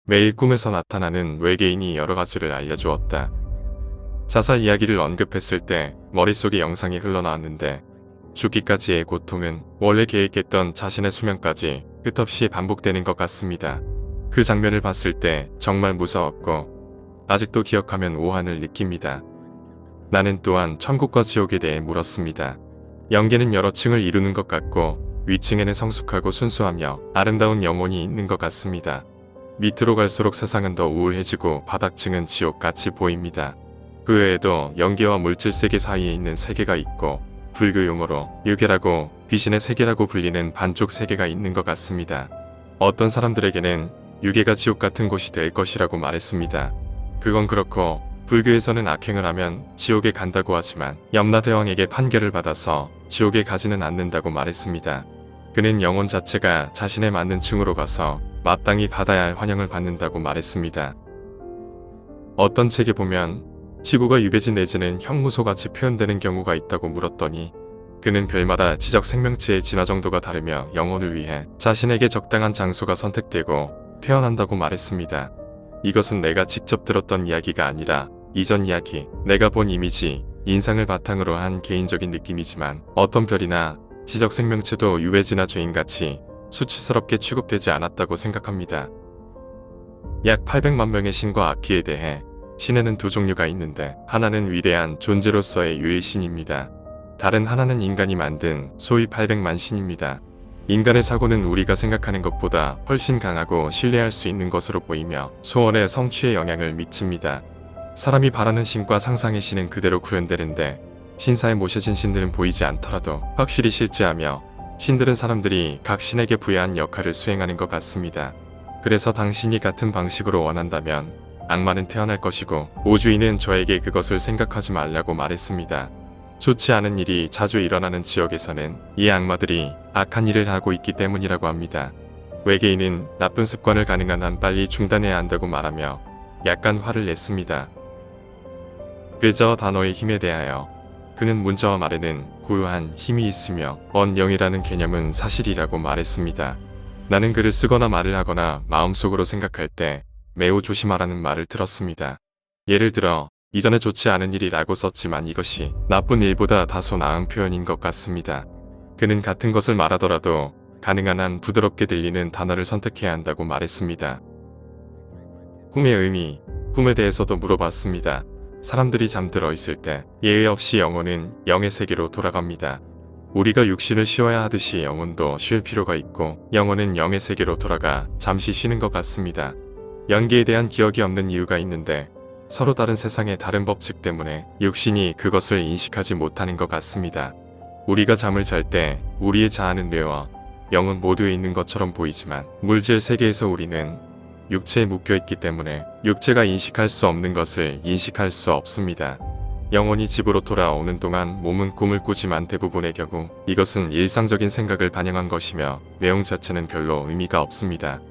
매일 꿈에서 나타나는 외계인이 여러 가지를 알려주었다. 자살 이야기를 언급했을 때 머릿속에 영상이 흘러나왔는데 죽기까지의 고통은 원래 계획했던 자신의 수명까지 끝없이 반복되는 것 같습니다. 그 장면을 봤을 때 정말 무서웠고 아직도 기억하면 오한을 느낍니다. 나는 또한 천국과 지옥에 대해 물었습니다. 영계는 여러 층을 이루는 것 같고 위층에는 성숙하고 순수하며 아름다운 영혼이 있는 것 같습니다. 밑으로 갈수록 세상은 더 우울해지고 바닥층은 지옥같이 보입니다. 그 외에도 영계와 물질 세계 사이에 있는 세계가 있고 불교 용어로 유계라고 귀신의 세계라고 불리는 반쪽 세계가 있는 것 같습니다. 어떤 사람들에게는 유계가 지옥 같은 곳이 될 것이라고 말했습니다. 그건 그렇고 불교에서는 악행을 하면 지옥에 간다고 하지만 염라대왕에게 판결을 받아서 지옥에 가지는 않는다고 말했습니다. 그는 영혼 자체가 자신에 맞는 층으로 가서 마땅히 받아야 할 환영을 받는다고 말했습니다. 어떤 책에 보면 지구가 유배지 내지는 형무소같이 표현되는 경우가 있다고 물었더니 그는 별마다 지적 생명체의 진화 정도가 다르며 영혼을 위해 자신에게 적당한 장소가 선택되고 태어난다고 말했습니다. 이것은 내가 직접 들었던 이야기가 아니라 이전 이야기, 내가 본 이미지, 인상을 바탕으로 한 개인적인 느낌이지만 어떤 별이나 지적 생명체도 유해지나 죄인같이 수치스럽게 취급되지 않았다고 생각합니다. 약 800만 명의 신과 악기에 대해 신에는 두 종류가 있는데 하나는 위대한 존재로서의 유일신입니다. 다른 하나는 인간이 만든 소위 800만 신입니다. 인간의 사고는 우리가 생각하는 것보다 훨씬 강하고 신뢰할 수 있는 것으로 보이며 소원의 성취에 영향을 미칩니다. 사람이 바라는 신과 상상의 신은 그대로 구현되는데 신사에 모셔진 신들은 보이지 않더라도 확실히 실제하며 신들은 사람들이 각 신에게 부여한 역할을 수행하는 것 같습니다. 그래서 당신이 같은 방식으로 원한다면 악마는 태어날 것이고 오주인은 저에게 그것을 생각하지 말라고 말했습니다. 좋지 않은 일이 자주 일어나는 지역에서는 이 악마들이 악한 일을 하고 있기 때문이라고 합니다. 외계인은 나쁜 습관을 가능한 한 빨리 중단해야 한다고 말하며 약간 화를 냈습니다. 그저 단어의 힘에 대하여 그는 문자와 말에는 고유한 힘이 있으며 언영이라는 개념은 사실이라고 말했습니다. 나는 글을 쓰거나 말을 하거나 마음속으로 생각할 때 매우 조심하라는 말을 들었습니다. 예를 들어 이전에 좋지 않은 일이라고 썼지만 이것이 나쁜 일보다 다소 나은 표현인 것 같습니다. 그는 같은 것을 말하더라도 가능한 한 부드럽게 들리는 단어를 선택해야 한다고 말했습니다. 꿈의 의미, 꿈에 대해서도 물어봤습니다. 사람들이 잠들어 있을 때 예의 없이 영혼은 영의 세계로 돌아갑니다. 우리가 육신을 쉬어야 하듯이 영혼도 쉴 필요가 있고 영혼은 영의 세계로 돌아가 잠시 쉬는 것 같습니다. 연기에 대한 기억이 없는 이유가 있는데 서로 다른 세상의 다른 법칙 때문에 육신이 그것을 인식하지 못하는 것 같습니다. 우리가 잠을 잘 때 우리의 자아는 뇌와 영은 모두에 있는 것처럼 보이지만 물질 세계에서 우리는 육체에 묶여있기 때문에 육체가 인식할 수 없는 것을 인식할 수 없습니다. 영혼이 집으로 돌아오는 동안 몸은 꿈을 꾸지만 대부분의 경우 이것은 일상적인 생각을 반영한 것이며 내용 자체는 별로 의미가 없습니다.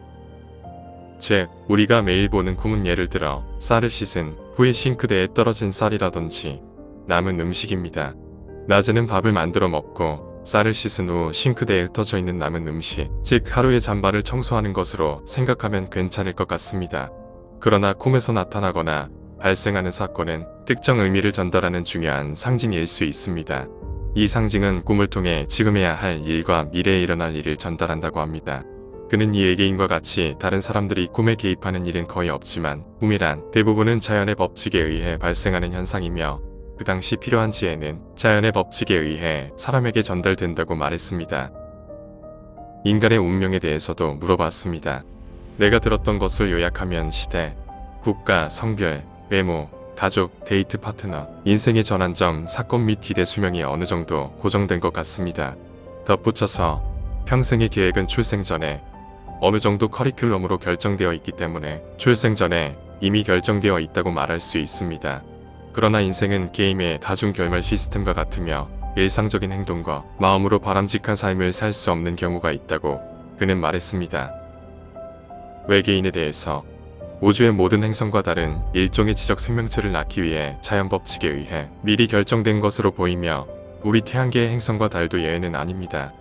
즉, 우리가 매일 보는 꿈은 예를 들어 쌀을 씻은 후에 싱크대에 떨어진 쌀이라든지 남은 음식입니다. 낮에는 밥을 만들어 먹고 쌀을 씻은 후 싱크대에 흩어져 있는 남은 음식, 즉 하루의 잠바를 청소하는 것으로 생각하면 괜찮을 것 같습니다. 그러나 꿈에서 나타나거나 발생하는 사건은 특정 의미를 전달하는 중요한 상징일 수 있습니다. 이 상징은 꿈을 통해 지금 해야 할 일과 미래에 일어날 일을 전달한다고 합니다. 그는 이 외계인과 같이 다른 사람들이 꿈에 개입하는 일은 거의 없지만 꿈이란 대부분은 자연의 법칙에 의해 발생하는 현상이며 그 당시 필요한 지혜는 자연의 법칙에 의해 사람에게 전달된다고 말했습니다. 인간의 운명에 대해서도 물어봤습니다. 내가 들었던 것을 요약하면 시대, 국가, 성별, 외모, 가족, 데이트 파트너, 인생의 전환점, 사건 및 기대 수명이 어느 정도 고정된 것 같습니다. 덧붙여서 평생의 계획은 출생 전에 어느 정도 커리큘럼으로 결정되어 있기 때문에 출생 전에 이미 결정되어 있다고 말할 수 있습니다. 그러나 인생은 게임의 다중 결말 시스템과 같으며 일상적인 행동과 마음으로 바람직한 삶을 살 수 없는 경우가 있다고 그는 말했습니다. 외계인에 대해서 우주의 모든 행성과 다른 일종의 지적 생명체를 낳기 위해 자연 법칙에 의해 미리 결정된 것으로 보이며 우리 태양계의 행성과 달도 예외는 아닙니다.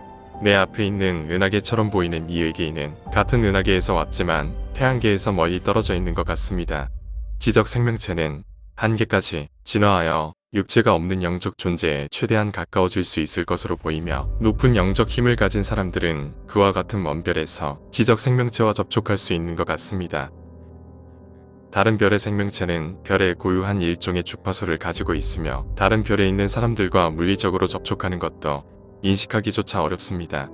내 앞에 있는 은하계처럼 보이는 이 외계인은 같은 은하계에서 왔지만 태양계에서 멀리 떨어져 있는 것 같습니다. 지적 생명체는 한계까지 진화하여 육체가 없는 영적 존재에 최대한 가까워질 수 있을 것으로 보이며, 높은 영적 힘을 가진 사람들은 그와 같은 먼 별에서 지적 생명체와 접촉할 수 있는 것 같습니다. 다른 별의 생명체는 별의 고유한 일종의 주파수를 가지고 있으며, 다른 별에 있는 사람들과 물리적으로 접촉하는 것도 인식하기조차 어렵습니다.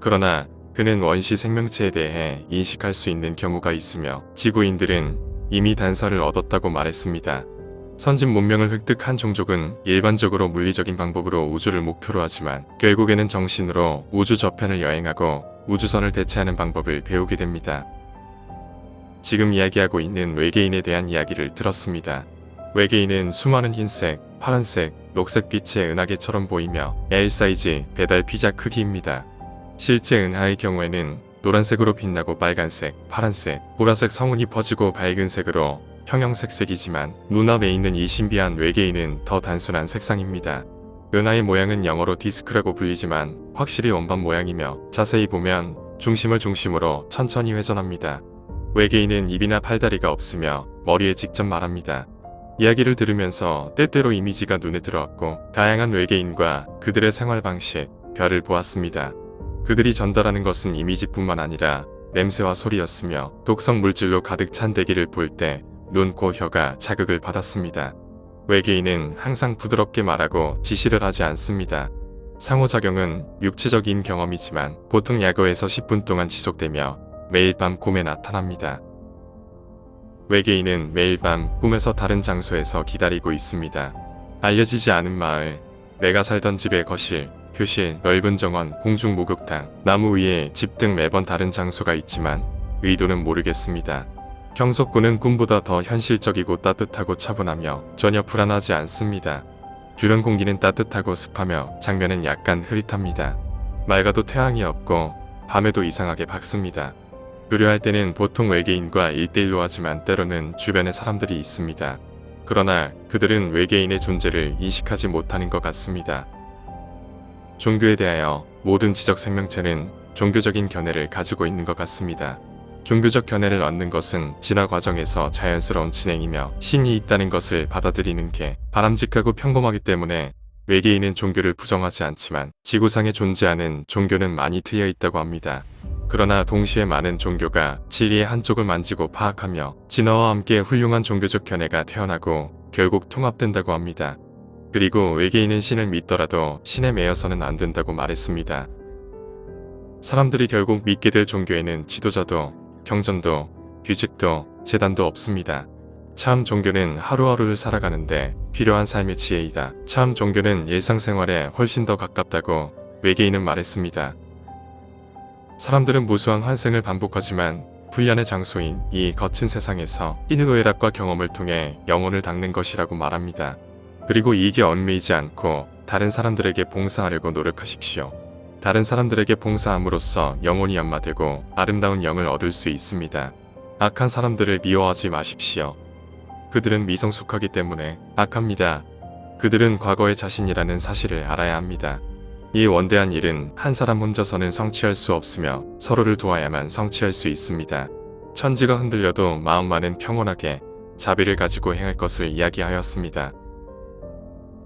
그러나 그는 원시 생명체에 대해 인식할 수 있는 경우가 있으며, 지구인들은 이미 단서를 얻었다고 말했습니다. 선진 문명을 획득한 종족은 일반적으로 물리적인 방법으로 우주를 목표로 하지만, 결국에는 정신으로 우주 저편을 여행하고 우주선을 대체하는 방법을 배우게 됩니다. 지금 이야기하고 있는 외계인에 대한 이야기를 들었습니다. 외계인은 수많은 흰색, 파란색, 녹색 빛의 은하계처럼 보이며 L 사이즈 배달 피자 크기입니다. 실제 은하의 경우에는 노란색으로 빛나고 빨간색, 파란색, 보라색 성운이 퍼지고 밝은 색으로 형형색색이지만, 눈앞에 있는 이 신비한 외계인은 더 단순한 색상입니다. 은하의 모양은 영어로 디스크라고 불리지만 확실히 원반 모양이며, 자세히 보면 중심을 중심으로 천천히 회전합니다. 외계인은 입이나 팔다리가 없으며 머리에 직접 말합니다. 이야기를 들으면서 때때로 이미지가 눈에 들어왔고, 다양한 외계인과 그들의 생활 방식, 별을 보았습니다. 그들이 전달하는 것은 이미지뿐만 아니라 냄새와 소리였으며, 독성 물질로 가득 찬 대기를 볼 때 눈, 코, 혀가 자극을 받았습니다. 외계인은 항상 부드럽게 말하고 지시를 하지 않습니다. 상호작용은 육체적인 경험이지만 보통 약어에서 10분 동안 지속되며 매일 밤 꿈에 나타납니다. 외계인은 매일 밤 꿈에서 다른 장소에서 기다리고 있습니다. 알려지지 않은 마을, 내가 살던 집의 거실, 교실, 넓은 정원, 공중 목욕탕, 나무 위에 집 등 매번 다른 장소가 있지만 의도는 모르겠습니다. 경석군은 꿈보다 더 현실적이고 따뜻하고 차분하며 전혀 불안하지 않습니다. 주변 공기는 따뜻하고 습하며 장면은 약간 흐릿합니다. 맑아도 태양이 없고 밤에도 이상하게 밝습니다. 교류할 때는 보통 외계인과 1대1로 하지만 때로는 주변에 사람들이 있습니다. 그러나 그들은 외계인의 존재를 인식하지 못하는 것 같습니다. 종교에 대하여 모든 지적 생명체는 종교적인 견해를 가지고 있는 것 같습니다. 종교적 견해를 얻는 것은 진화 과정에서 자연스러운 진행이며, 신이 있다는 것을 받아들이는 게 바람직하고 평범하기 때문에 외계인은 종교를 부정하지 않지만, 지구상에 존재하는 종교는 많이 틀려 있다고 합니다. 그러나 동시에 많은 종교가 진리의 한쪽을 만지고 파악하며 진화와 함께 훌륭한 종교적 견해가 태어나고 결국 통합된다고 합니다. 그리고 외계인은 신을 믿더라도 신에 매여서는 안 된다고 말했습니다. 사람들이 결국 믿게 될 종교에는 지도자도 경전도 규칙도 제단도 없습니다. 참 종교는 하루하루를 살아가는데 필요한 삶의 지혜이다. 참 종교는 일상생활에 훨씬 더 가깝다고 외계인은 말했습니다. 사람들은 무수한 환생을 반복하지만 훈련의 장소인 이 거친 세상에서 인의 오해락과 경험을 통해 영혼을 닦는 것이라고 말합니다. 그리고 이게 얽매이지 않고 다른 사람들에게 봉사하려고 노력하십시오. 다른 사람들에게 봉사함으로써 영혼이 연마되고 아름다운 영을 얻을 수 있습니다. 악한 사람들을 미워하지 마십시오. 그들은 미성숙하기 때문에 악합니다. 그들은 과거의 자신이라는 사실을 알아야 합니다. 이 원대한 일은 한 사람 혼자서는 성취할 수 없으며 서로를 도와야만 성취할 수 있습니다. 천지가 흔들려도 마음만은 평온하게 자비를 가지고 행할 것을 이야기하였습니다.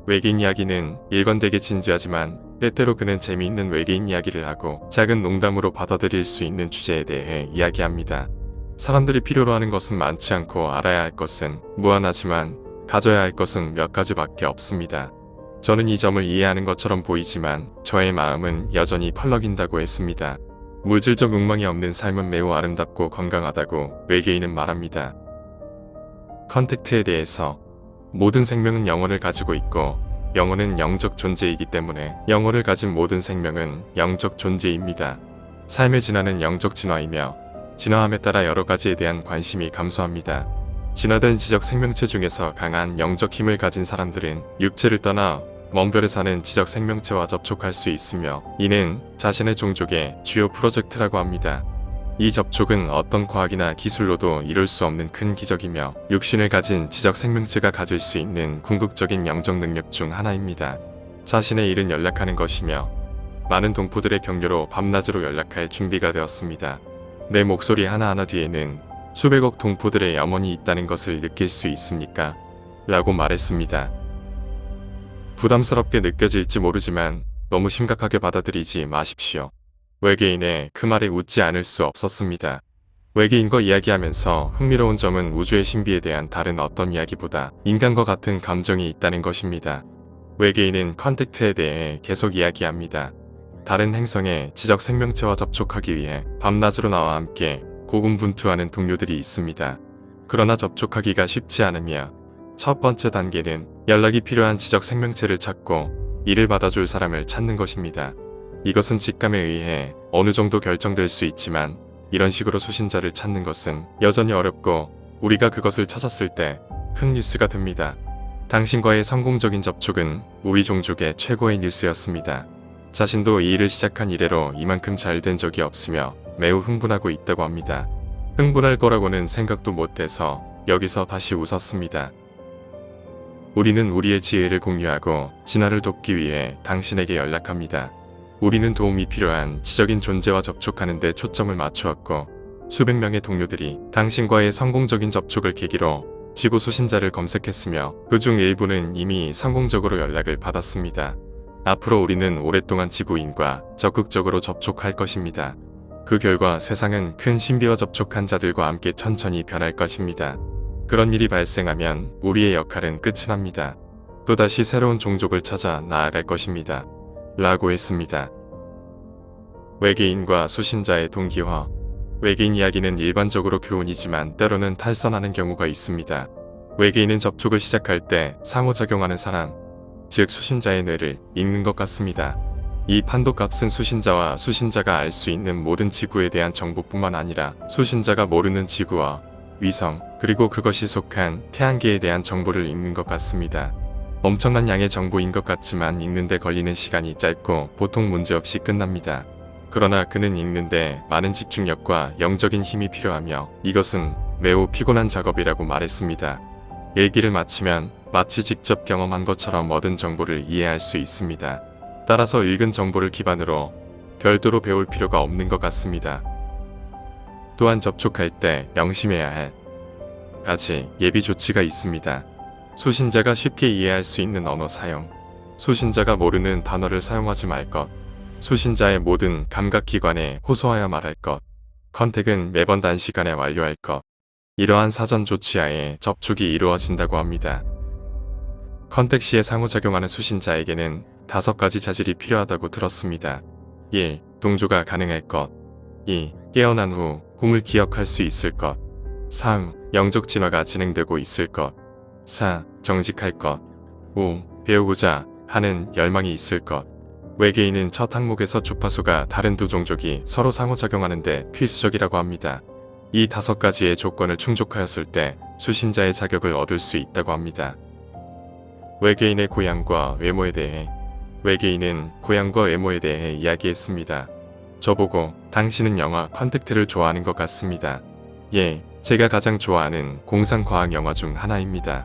외계인 이야기는 일관되게 진지하지만 때때로 그는 재미있는 외계인 이야기를 하고 작은 농담으로 받아들일 수 있는 주제에 대해 이야기합니다. 사람들이 필요로 하는 것은 많지 않고 알아야 할 것은 무한하지만 가져야 할 것은 몇 가지밖에 없습니다. 저는 이 점을 이해하는 것처럼 보이지만 저의 마음은 여전히 펄럭인다고 했습니다. 물질적 욕망이 없는 삶은 매우 아름답고 건강하다고 외계인은 말합니다. 컨택트에 대해서 모든 생명은 영혼을 가지고 있고 영혼은 영적 존재이기 때문에 영혼을 가진 모든 생명은 영적 존재입니다. 삶의 진화는 영적 진화이며 진화함에 따라 여러 가지에 대한 관심이 감소합니다. 진화된 지적 생명체 중에서 강한 영적 힘을 가진 사람들은 육체를 떠나 먼 별에 사는 지적 생명체와 접촉할 수 있으며 이는 자신의 종족의 주요 프로젝트라고 합니다. 이 접촉은 어떤 과학이나 기술로도 이룰 수 없는 큰 기적이며 육신을 가진 지적 생명체가 가질 수 있는 궁극적인 영적 능력 중 하나입니다. 자신의 일은 연락하는 것이며 많은 동포들의 격려로 밤낮으로 연락할 준비가 되었습니다. 내 목소리 하나하나 뒤에는 수백억 동포들의 염원이 있다는 것을 느낄 수 있습니까? 라고 말했습니다. 부담스럽게 느껴질지 모르지만 너무 심각하게 받아들이지 마십시오. 외계인의 그 말에 웃지 않을 수 없었습니다. 외계인과 이야기하면서 흥미로운 점은 우주의 신비에 대한 다른 어떤 이야기보다 인간과 같은 감정이 있다는 것입니다. 외계인은 컨택트에 대해 계속 이야기합니다. 다른 행성의 지적 생명체와 접촉하기 위해 밤낮으로 나와 함께 고군분투하는 동료들이 있습니다. 그러나 접촉하기가 쉽지 않으며 첫 번째 단계는 연락이 필요한 지적 생명체를 찾고 이를 받아줄 사람을 찾는 것입니다. 이것은 직감에 의해 어느 정도 결정될 수 있지만 이런 식으로 수신자를 찾는 것은 여전히 어렵고 우리가 그것을 찾았을 때 큰 뉴스가 됩니다. 당신과의 성공적인 접촉은 우리 종족의 최고의 뉴스였습니다. 자신도 이 일을 시작한 이래로 이만큼 잘 된 적이 없으며 매우 흥분하고 있다고 합니다. 흥분할 거라고는 생각도 못해서 여기서 다시 웃었습니다. 우리는 우리의 지혜를 공유하고 진화를 돕기 위해 당신에게 연락합니다. 우리는 도움이 필요한 지적인 존재와 접촉하는 데 초점을 맞추었고 수백 명의 동료들이 당신과의 성공적인 접촉을 계기로 지구 수신자를 검색했으며 그중 일부는 이미 성공적으로 연락을 받았습니다. 앞으로 우리는 오랫동안 지구인과 적극적으로 접촉할 것입니다. 그 결과 세상은 큰 신비와 접촉한 자들과 함께 천천히 변할 것입니다. 그런 일이 발생하면 우리의 역할은 끝이 납니다. 또다시 새로운 종족을 찾아 나아갈 것입니다. 라고 했습니다. 외계인과 수신자의 동기화. 외계인 이야기는 일반적으로 교훈이지만 때로는 탈선하는 경우가 있습니다. 외계인은 접촉을 시작할 때 상호작용하는 사람, 즉 수신자의 뇌를 읽는 것 같습니다. 이 판도값은 수신자와 수신자가 알 수 있는 모든 지구에 대한 정보뿐만 아니라 수신자가 모르는 지구와 위성, 그리고 그것이 속한 태양계에 대한 정보를 읽는 것 같습니다. 엄청난 양의 정보인 것 같지만 읽는데 걸리는 시간이 짧고 보통 문제없이 끝납니다. 그러나 그는 읽는데 많은 집중력과 영적인 힘이 필요하며 이것은 매우 피곤한 작업이라고 말했습니다. 일기를 마치면 마치 직접 경험한 것처럼 얻은 정보를 이해할 수 있습니다. 따라서 읽은 정보를 기반으로 별도로 배울 필요가 없는 것 같습니다. 또한 접촉할 때 명심해야 할 가지 예비 조치가 있습니다. 수신자가 쉽게 이해할 수 있는 언어 사용, 수신자가 모르는 단어를 사용하지 말 것, 수신자의 모든 감각기관에 호소하여 말할 것, 컨택은 매번 단시간에 완료할 것. 이러한 사전 조치하에 접촉이 이루어진다고 합니다. 컨택 시에 상호작용하는 수신자에게는 5가지 자질이 필요하다고 들었습니다. 1. 동조가 가능할 것. 2. 깨어난 후 꿈을 기억할 수 있을 것. 3. 영적 진화가 진행되고 있을 것. 4. 정직할 것. 5. 배우고자 하는 열망이 있을 것. 외계인은 첫 항목에서 주파수가 다른 두 종족이 서로 상호작용하는데 필수적이라고 합니다. 이 5가지의 조건을 충족하였을 때 수신자의 자격을 얻을 수 있다고 합니다. 외계인의 고향과 외모에 대해. 외계인은 고향과 외모에 대해 이야기했습니다. 저보고 당신은 영화 컨택트를 좋아하는 것 같습니다. 예, 제가 가장 좋아하는 공상과학 영화 중 하나입니다.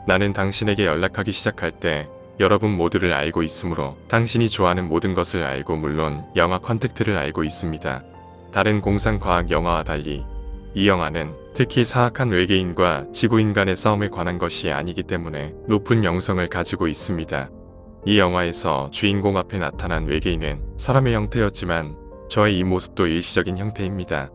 나는 당신에게 연락하기 시작할 때 여러분 모두를 알고 있으므로 당신이 좋아하는 모든 것을 알고 물론 영화 컨택트를 알고 있습니다. 다른 공상과학 영화와 달리 이 영화는 특히 사악한 외계인과 지구인 간의 싸움에 관한 것이 아니기 때문에 높은 영성을 가지고 있습니다. 이 영화에서 주인공 앞에 나타난 외계인은 사람의 형태였지만 저의 이 모습도 일시적인 형태입니다.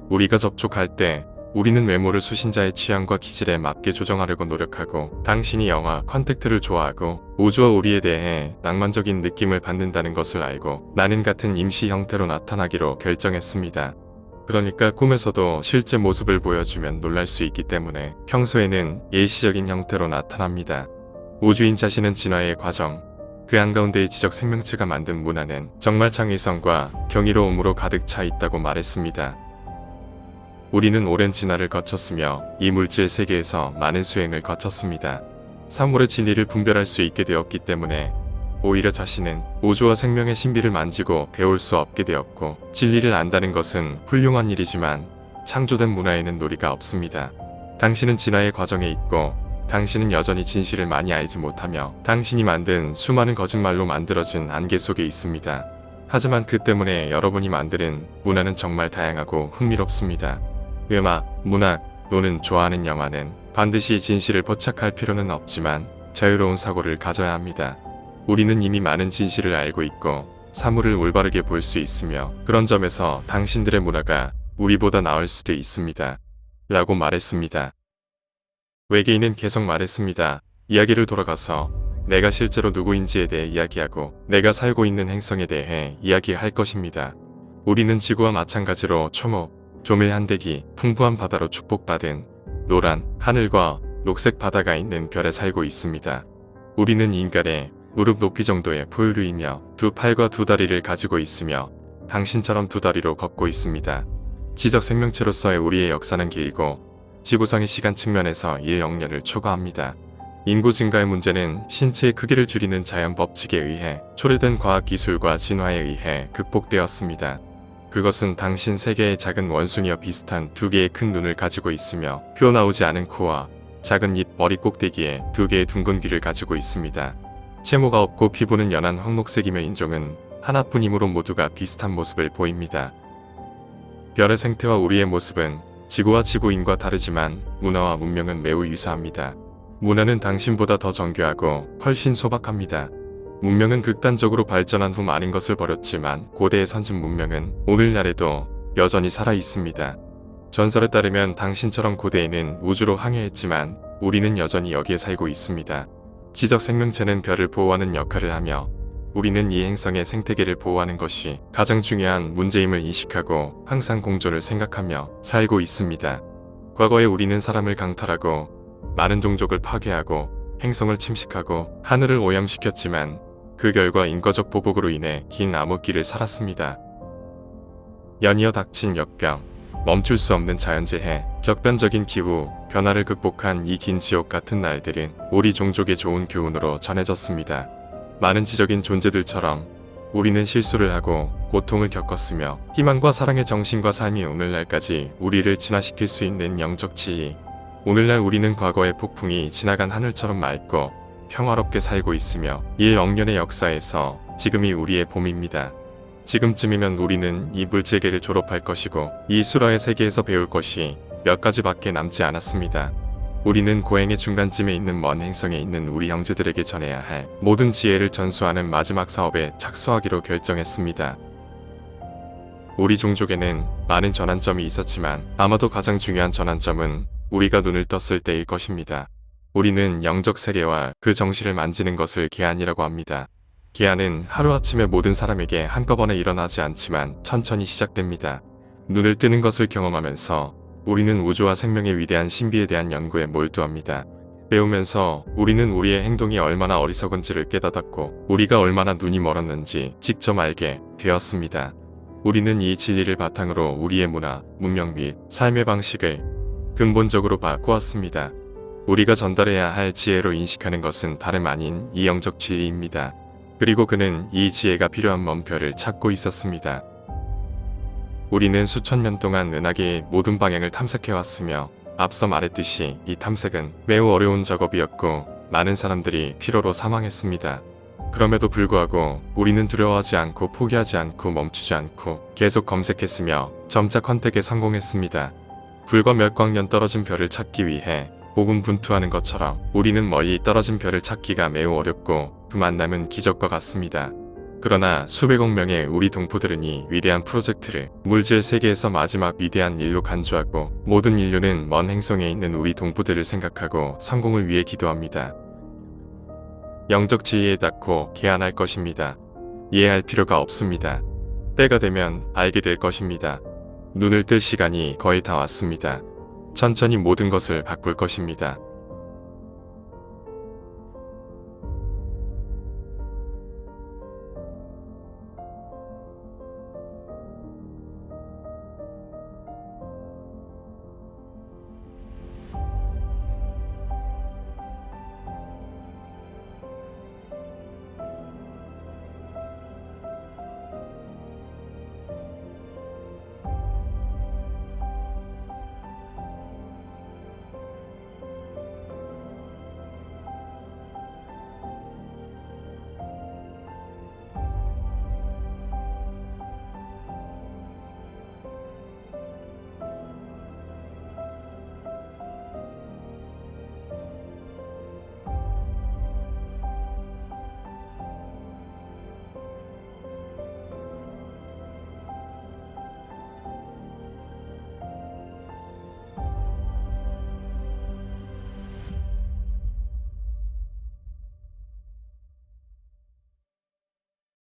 우리가 접촉할 때 우리는 외모를 수신자의 취향과 기질에 맞게 조정하려고 노력하고 당신이 영화 컨택트를 좋아하고 우주와 우리에 대해 낭만적인 느낌을 받는다는 것을 알고 나는 같은 임시 형태로 나타나기로 결정했습니다. 그러니까 꿈에서도 실제 모습을 보여주면 놀랄 수 있기 때문에 평소에는 일시적인 형태로 나타납니다. 우주인 자신은 진화의 과정, 그 한가운데의 지적 생명체가 만든 문화는 정말 창의성과 경이로움으로 가득 차 있다고 말했습니다. 우리는 오랜 진화를 거쳤으며 이 물질 세계에서 많은 수행을 거쳤습니다. 사물의 진리를 분별할 수 있게 되었기 때문에 오히려 자신은 우주와 생명의 신비를 만지고 배울 수 없게 되었고 진리를 안다는 것은 훌륭한 일이지만 창조된 문화에는 놀이가 없습니다. 당신은 진화의 과정에 있고 당신은 여전히 진실을 많이 알지 못하며 당신이 만든 수많은 거짓말로 만들어진 안개 속에 있습니다. 하지만 그 때문에 여러분이 만드는 문화는 정말 다양하고 흥미롭습니다. 음악, 문학, 노는 좋아하는 영화는 반드시 진실을 포착할 필요는 없지만 자유로운 사고를 가져야 합니다. 우리는 이미 많은 진실을 알고 있고 사물을 올바르게 볼 수 있으며 그런 점에서 당신들의 문화가 우리보다 나을 수도 있습니다. 라고 말했습니다. 외계인은 계속 말했습니다. 이야기를 돌아가서 내가 실제로 누구인지에 대해 이야기하고 내가 살고 있는 행성에 대해 이야기할 것입니다. 우리는 지구와 마찬가지로 초목, 조밀 한대기, 풍부한 바다로 축복받은 노란 하늘과 녹색 바다가 있는 별에 살고 있습니다. 우리는 인간의 무릎 높이 정도의 포유류이며 두 팔과 두 다리를 가지고 있으며 당신처럼 두 다리로 걷고 있습니다. 지적 생명체로서의 우리의 역사는 길고 지구상의 시간 측면에서 1억 년을 초과합니다. 인구 증가의 문제는 신체의 크기를 줄이는 자연 법칙에 의해 초래된 과학기술과 진화에 의해 극복되었습니다. 그것은 당신 세 개의 작은 원숭이와 비슷한 두 개의 큰 눈을 가지고 있으며 튀어나오지 않은 코와 작은 입, 머리 꼭대기에 두 개의 둥근 귀를 가지고 있습니다. 채모가 없고 피부는 연한 황록색이며 인종은 하나뿐이므로 모두가 비슷한 모습을 보입니다. 별의 생태와 우리의 모습은 지구와 지구인과 다르지만 문화와 문명은 매우 유사합니다. 문화는 당신보다 더 정교하고 훨씬 소박합니다. 문명은 극단적으로 발전한 후 많은 것을 버렸지만 고대의 선진 문명은 오늘날에도 여전히 살아 있습니다. 전설에 따르면 당신처럼 고대에는 우주로 항해했지만 우리는 여전히 여기에 살고 있습니다. 지적 생명체는 별을 보호하는 역할을 하며 우리는 이 행성의 생태계를 보호하는 것이 가장 중요한 문제임을 인식하고 항상 공존을 생각하며 살고 있습니다. 과거에 우리는 사람을 강탈하고 많은 종족을 파괴하고 행성을 침식하고 하늘을 오염시켰지만 그 결과 인과적 보복으로 인해 긴 암흑기를 살았습니다. 연이어 닥친 역병, 멈출 수 없는 자연재해, 격변적인 기후, 변화를 극복한 이 긴 지옥 같은 날들은 우리 종족의 좋은 교훈으로 전해졌습니다. 많은 지적인 존재들처럼 우리는 실수를 하고 고통을 겪었으며 희망과 사랑의 정신과 삶이 오늘날까지 우리를 진화시킬 수 있는 영적 진리. 오늘날 우리는 과거의 폭풍이 지나간 하늘처럼 맑고 평화롭게 살고 있으며 1억 년의 역사에서 지금이 우리의 봄입니다. 지금쯤이면 우리는 이 물질계를 졸업할 것이고 이 수라의 세계에서 배울 것이 몇 가지밖에 남지 않았습니다. 우리는 고행의 중간쯤에 있는 먼 행성에 있는 우리 형제들에게 전해야 할 모든 지혜를 전수하는 마지막 사업에 착수하기로 결정했습니다. 우리 종족에는 많은 전환점이 있었지만 아마도 가장 중요한 전환점은 우리가 눈을 떴을 때일 것입니다. 우리는 영적 세계와 그 정신을 만지는 것을 계안이라고 합니다. 계안은 하루아침에 모든 사람에게 한꺼번에 일어나지 않지만 천천히 시작됩니다. 눈을 뜨는 것을 경험하면서 우리는 우주와 생명의 위대한 신비에 대한 연구에 몰두합니다. 배우면서 우리는 우리의 행동이 얼마나 어리석은지를 깨닫고 우리가 얼마나 눈이 멀었는지 직접 알게 되었습니다. 우리는 이 진리를 바탕으로 우리의 문화, 문명 및 삶의 방식을 근본적으로 바꾸었습니다. 우리가 전달해야 할 지혜로 인식하는 것은 다름 아닌 이 영적 진리입니다. 그리고 그는 이 지혜가 필요한 먼 별을 찾고 있었습니다. 우리는 수천 년 동안 은하계의 모든 방향을 탐색해왔으며 앞서 말했듯이 이 탐색은 매우 어려운 작업이었고 많은 사람들이 피로로 사망했습니다. 그럼에도 불구하고 우리는 두려워하지 않고 포기하지 않고 멈추지 않고 계속 검색했으며 점차 컨택에 성공했습니다. 불과 몇 광년 떨어진 별을 찾기 위해 고군분투하는 것처럼 우리는 멀리 떨어진 별을 찾기가 매우 어렵고 그 만남은 기적과 같습니다. 그러나 수백억 명의 우리 동포들은 이 위대한 프로젝트를 물질 세계에서 마지막 위대한 일로 간주하고 모든 인류는 먼 행성에 있는 우리 동포들을 생각하고 성공을 위해 기도합니다. 영적 지혜에 닿고 계안할 것입니다. 이해할 필요가 없습니다. 때가 되면 알게 될 것입니다. 눈을 뜰 시간이 거의 다 왔습니다. 천천히 모든 것을 바꿀 것입니다.